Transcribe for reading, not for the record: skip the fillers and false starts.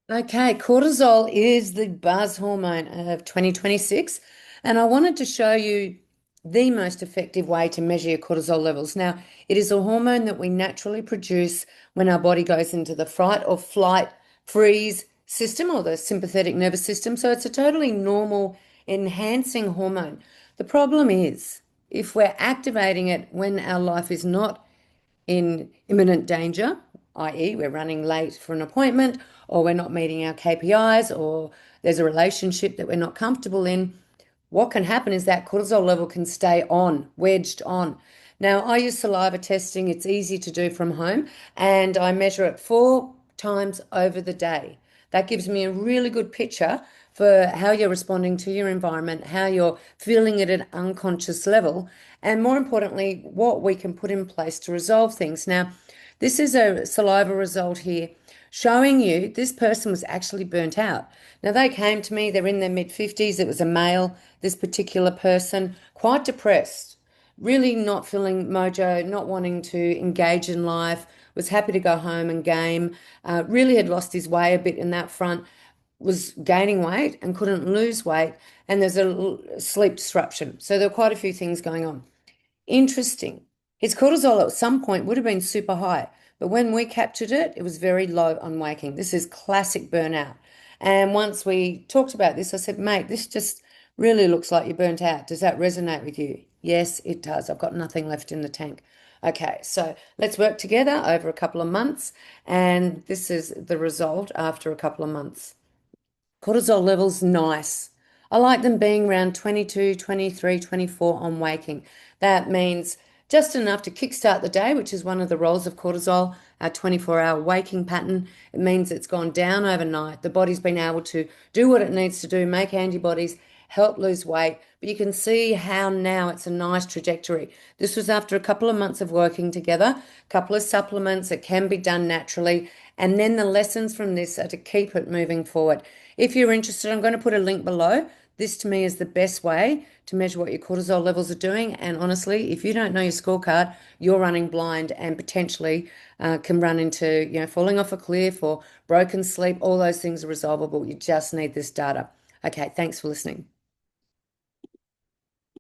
Okay, cortisol is the buzz hormone of 2026, and I wanted to show you the most effective way to measure your cortisol levels. Now, it is a hormone that we naturally produce when our body goes into the fight or flight freeze system or the sympathetic nervous system. So it's a totally normal enhancing hormone. The problem is if we're activating it when our life is not in imminent danger, i.e., we're running late for an appointment, or we're not meeting our KPIs, or there's a relationship that we're not comfortable in, what can happen is that cortisol level can stay on, wedged on. Now, I use saliva testing, it's easy to do from home, and I measure it 4 times over the day. That gives me a really good picture for how you're responding to your environment, how you're feeling at an unconscious level, and more importantly, what we can put in place to resolve things. Now, this is a saliva result here showing you this person was actually burnt out. Now, they came to me, they're in their mid 50s. It was a male, this particular person, quite depressed, really not feeling mojo, not wanting to engage in life, was happy to go home and game, really had lost his way a bit in that front, was gaining weight and couldn't lose weight, and there's a sleep disruption. So there were quite a few things going on. Interesting. His cortisol at some point would have been super high, but when we captured it, it was very low on waking. This is classic burnout. And once we talked about this, I said, mate, this just really looks like you're burnt out. Does that resonate with you? Yes, it does. I've got nothing left in the tank. Okay, so let's work together over a couple of months. And this is the result after a couple of months. Cortisol levels, nice. I like them being around 22, 23, 24 on waking. That means just enough to kickstart the day, which is one of the roles of cortisol, our 24-hour waking pattern. It means it's gone down overnight. The body's been able to do what it needs to do, make antibodies, help lose weight. But you can see how now it's a nice trajectory. This was after a couple of months of working together, a couple of supplements. It can be done naturally. And then the lessons from this are to keep it moving forward. If you're interested, I'm going to put a link below. This to me is the best way to measure what your cortisol levels are doing. And honestly, if you don't know your scorecard, you're running blind and potentially can run into, falling off a cliff or broken sleep. All those things are resolvable. You just need this data. Okay, thanks for listening.